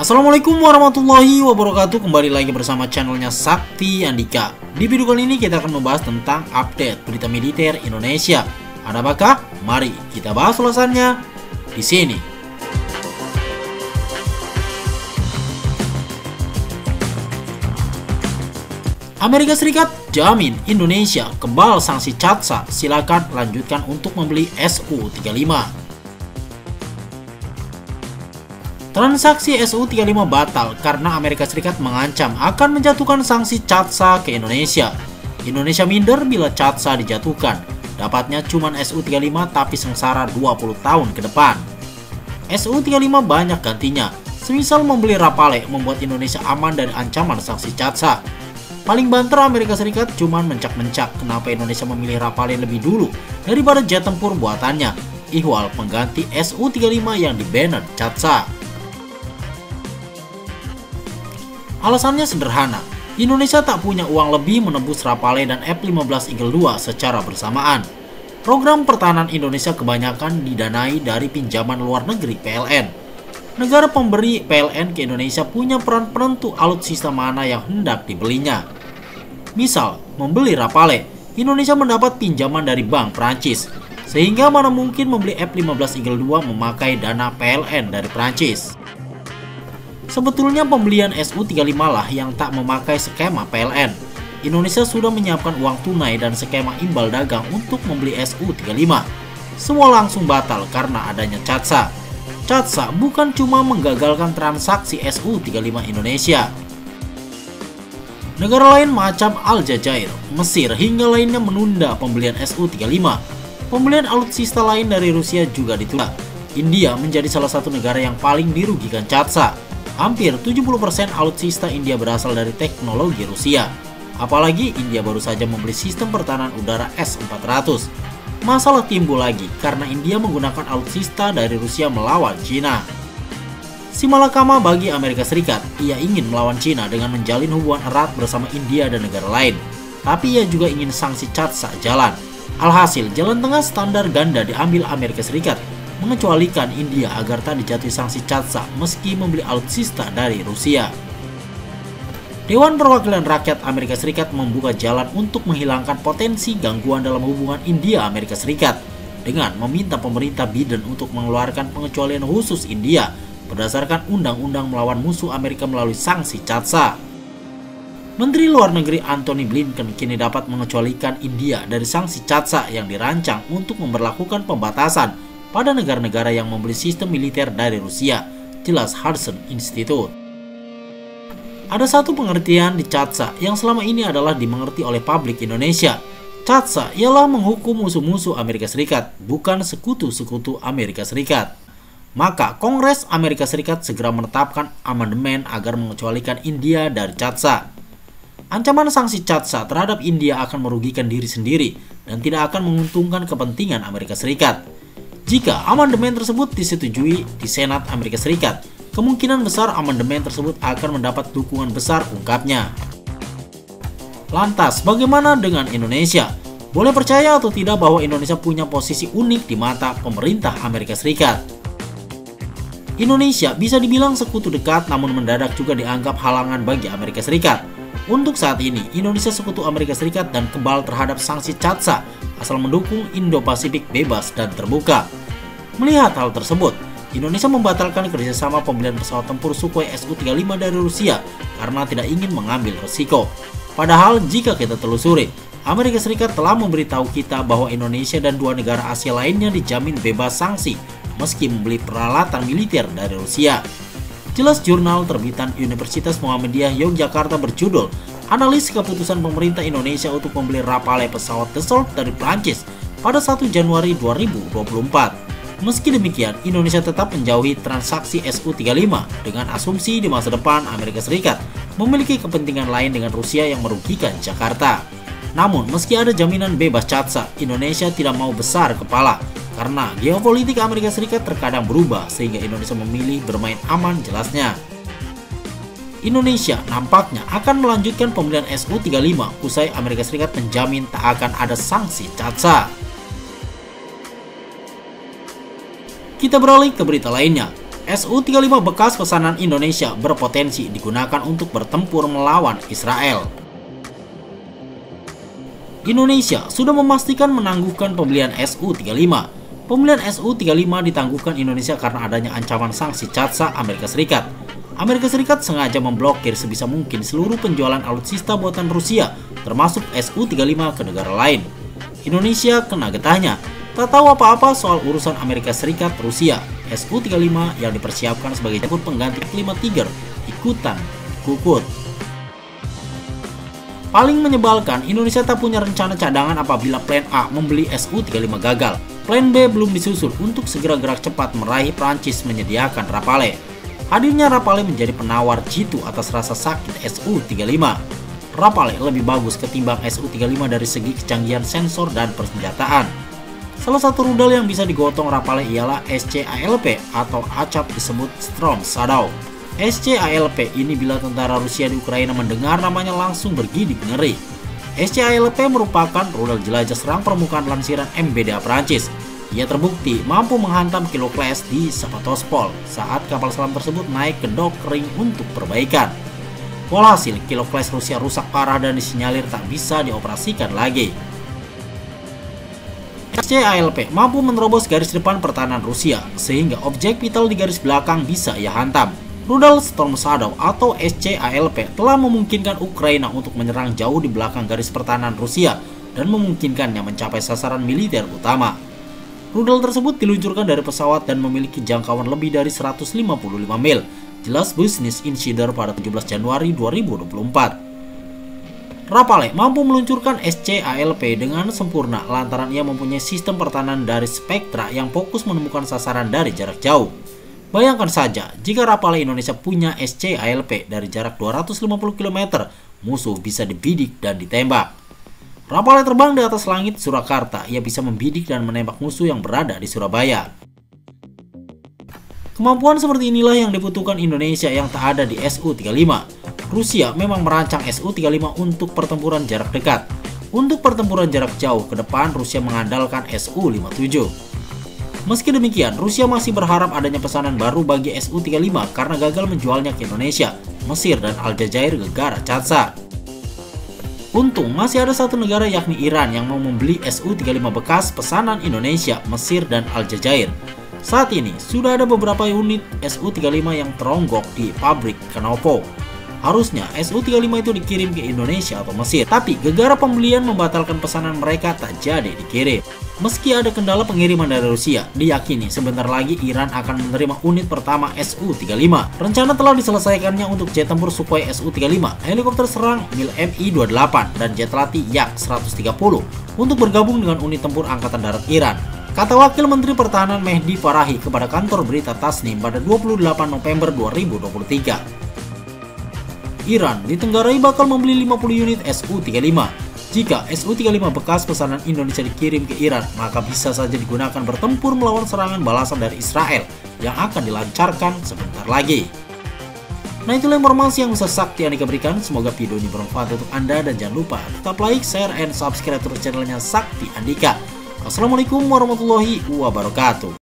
Assalamualaikum warahmatullahi wabarakatuh. Kembali lagi bersama channelnya Sakti Andika. Di video kali ini kita akan membahas tentang update berita militer Indonesia. Ada apakah? Mari kita bahas ulasannya di sini. Amerika Serikat jamin Indonesia kebal sanksi CAATSA. Silakan lanjutkan untuk membeli Su-35. Transaksi Su-35 batal karena Amerika Serikat mengancam akan menjatuhkan sanksi CAATSA ke Indonesia. Indonesia minder bila CAATSA dijatuhkan. Dapatnya cuma Su-35 tapi sengsara 20 tahun ke depan. Su-35 banyak gantinya. Semisal membeli Rafale membuat Indonesia aman dari ancaman sanksi CAATSA. Paling banter Amerika Serikat cuma mencak-mencak kenapa Indonesia memilih Rafale lebih dulu daripada jet tempur buatannya. Ihwal pengganti Su-35 yang di-banner CAATSA. Alasannya sederhana, Indonesia tak punya uang lebih menebus Rafale dan F-15 Eagle II secara bersamaan. Program pertahanan Indonesia kebanyakan didanai dari pinjaman luar negeri PLN. Negara pemberi PLN ke Indonesia punya peran penentu alutsista mana yang hendak dibelinya. Misal, membeli Rafale, Indonesia mendapat pinjaman dari Bank Prancis, sehingga mana mungkin membeli F-15 Eagle II memakai dana PLN dari Prancis. Sebetulnya pembelian Su-35 lah yang tak memakai skema PLN. Indonesia sudah menyiapkan uang tunai dan skema imbal dagang untuk membeli Su-35. Semua langsung batal karena adanya CAATSA. CAATSA bukan cuma menggagalkan transaksi Su-35 Indonesia. Negara lain macam Aljazair, Mesir hingga lainnya menunda pembelian Su-35. Pembelian alutsista lain dari Rusia juga ditunda. India menjadi salah satu negara yang paling dirugikan CAATSA. Hampir 70% alutsista India berasal dari teknologi Rusia. Apalagi India baru saja membeli sistem pertahanan udara S-400. Masalah timbul lagi karena India menggunakan alutsista dari Rusia melawan Cina. Si malakama bagi Amerika Serikat, ia ingin melawan Cina dengan menjalin hubungan erat bersama India dan negara lain. Tapi ia juga ingin sanksi CAATSA jalan. Alhasil, jalan tengah standar ganda diambil Amerika Serikat, mengecualikan India agar tak dijatuhi sanksi CAATSA meski membeli alutsista dari Rusia. Dewan Perwakilan Rakyat Amerika Serikat membuka jalan untuk menghilangkan potensi gangguan dalam hubungan India-Amerika Serikat dengan meminta pemerintah Biden untuk mengeluarkan pengecualian khusus India berdasarkan undang-undang melawan musuh Amerika melalui sanksi CAATSA. Menteri Luar Negeri Antony Blinken kini dapat mengecualikan India dari sanksi CAATSA yang dirancang untuk memberlakukan pembatasan pada negara-negara yang membeli sistem militer dari Rusia, jelas Hudson Institute. Ada satu pengertian di CAATSA yang selama ini adalah dimengerti oleh publik Indonesia. CAATSA ialah menghukum musuh-musuh Amerika Serikat, bukan sekutu-sekutu Amerika Serikat. Maka Kongres Amerika Serikat segera menetapkan amandemen agar mengecualikan India dari CAATSA. Ancaman sanksi CAATSA terhadap India akan merugikan diri sendiri dan tidak akan menguntungkan kepentingan Amerika Serikat. Jika amandemen tersebut disetujui di Senat Amerika Serikat, kemungkinan besar amandemen tersebut akan mendapat dukungan besar, ungkapnya. Lantas, bagaimana dengan Indonesia? Boleh percaya atau tidak bahwa Indonesia punya posisi unik di mata pemerintah Amerika Serikat? Indonesia bisa dibilang sekutu dekat, namun mendadak juga dianggap halangan bagi Amerika Serikat. Untuk saat ini, Indonesia sekutu Amerika Serikat dan kebal terhadap sanksi CAATSA asal mendukung Indo-Pasifik bebas dan terbuka. Melihat hal tersebut, Indonesia membatalkan kerjasama pembelian pesawat tempur Sukhoi Su-35 dari Rusia karena tidak ingin mengambil resiko. Padahal jika kita telusuri, Amerika Serikat telah memberitahu kita bahwa Indonesia dan dua negara Asia lainnya dijamin bebas sanksi meski membeli peralatan militer dari Rusia. Jelas jurnal terbitan Universitas Muhammadiyah Yogyakarta berjudul Analis Keputusan Pemerintah Indonesia untuk membeli Rafale pesawat Dassault dari Prancis pada 1 Januari 2024. Meski demikian, Indonesia tetap menjauhi transaksi Su-35 dengan asumsi di masa depan Amerika Serikat memiliki kepentingan lain dengan Rusia yang merugikan Jakarta. Namun, meski ada jaminan bebas CATSA, Indonesia tidak mau besar kepala karena geopolitik Amerika Serikat terkadang berubah sehingga Indonesia memilih bermain aman jelasnya. Indonesia nampaknya akan melanjutkan pembelian Su-35 usai Amerika Serikat menjamin tak akan ada sanksi CATSA. Kita beralih ke berita lainnya. Su-35 bekas pesanan Indonesia berpotensi digunakan untuk bertempur melawan Israel. Indonesia sudah memastikan menangguhkan pembelian Su-35. Pembelian Su-35 ditangguhkan Indonesia karena adanya ancaman sanksi CATSA Amerika Serikat. Amerika Serikat sengaja memblokir sebisa mungkin seluruh penjualan alutsista buatan Rusia, termasuk Su-35 ke negara lain. Indonesia kena getahnya, tak tahu apa-apa soal urusan Amerika Serikat Rusia. Su-35 yang dipersiapkan sebagai tempur pengganti kelima Tiger ikutan kukut. Paling menyebalkan, Indonesia tak punya rencana cadangan apabila plan A membeli Su-35 gagal. Plan B belum disusun untuk segera gerak cepat meraih Prancis menyediakan Rafale. Hadirnya Rafale menjadi penawar jitu atas rasa sakit Su-35. Rafale lebih bagus ketimbang Su-35 dari segi kecanggihan sensor dan persenjataan. Salah satu rudal yang bisa digotong Rafale ialah SCALP atau acap disebut Storm Shadow. SCALP ini bila tentara Rusia di Ukraina mendengar namanya langsung bergidik ngeri. SCALP merupakan rudal jelajah serang permukaan lansiran MBDA Prancis. Ia terbukti mampu menghantam Kilo Class di Sevastopol saat kapal selam tersebut naik ke dok ring untuk perbaikan. Walhasil, Kilo Class Rusia rusak parah dan disinyalir tak bisa dioperasikan lagi. SCALP mampu menerobos garis depan pertahanan Rusia, sehingga objek vital di garis belakang bisa ia hantam. Rudal Storm Shadow atau SCALP telah memungkinkan Ukraina untuk menyerang jauh di belakang garis pertahanan Rusia dan memungkinkannya mencapai sasaran militer utama. Rudal tersebut diluncurkan dari pesawat dan memiliki jangkauan lebih dari 155 mil, jelas Business Insider pada 17 Januari 2024. Rafale mampu meluncurkan SCALP dengan sempurna lantaran ia mempunyai sistem pertahanan dari Spectra yang fokus menemukan sasaran dari jarak jauh. Bayangkan saja, jika Rafale Indonesia punya SCALP dari jarak 250 km, musuh bisa dibidik dan ditembak. Rafale terbang di atas langit Surakarta, ia bisa membidik dan menembak musuh yang berada di Surabaya. Kemampuan seperti inilah yang dibutuhkan Indonesia yang tak ada di Su-35. Rusia memang merancang Su-35 untuk pertempuran jarak dekat. Untuk pertempuran jarak jauh ke depan, Rusia mengandalkan Su-57. Meski demikian, Rusia masih berharap adanya pesanan baru bagi Su-35 karena gagal menjualnya ke Indonesia, Mesir, dan Aljazair gegara CATSA. Untung masih ada satu negara yakni Iran yang mau membeli Su-35 bekas pesanan Indonesia, Mesir, dan Aljazair. Saat ini sudah ada beberapa unit Su-35 yang teronggok di pabrik Kanovo. Harusnya Su-35 itu dikirim ke Indonesia atau Mesir, tapi gegara pembelian membatalkan pesanan mereka tak jadi dikirim. Meski ada kendala pengiriman dari Rusia, diyakini sebentar lagi Iran akan menerima unit pertama Su-35. Rencana telah diselesaikannya untuk jet tempur Sukhoi Su-35, helikopter serang Mil Mi-28, dan jet latih Yak-130 untuk bergabung dengan unit tempur Angkatan Darat Iran. Kata Wakil Menteri Pertahanan Mehdi Farahi kepada kantor berita Tasnim pada 28 November 2023. Iran ditenggarai bakal membeli 50 unit Su-35. Jika Su-35 bekas pesanan Indonesia dikirim ke Iran, maka bisa saja digunakan bertempur melawan serangan balasan dari Israel yang akan dilancarkan sebentar lagi. Nah, itulah informasi yang bisa Sakti Andika berikan. Semoga video ini bermanfaat untuk Anda dan jangan lupa tetap like, share, and subscribe terus channelnya Sakti Andika. Assalamualaikum warahmatullahi wabarakatuh.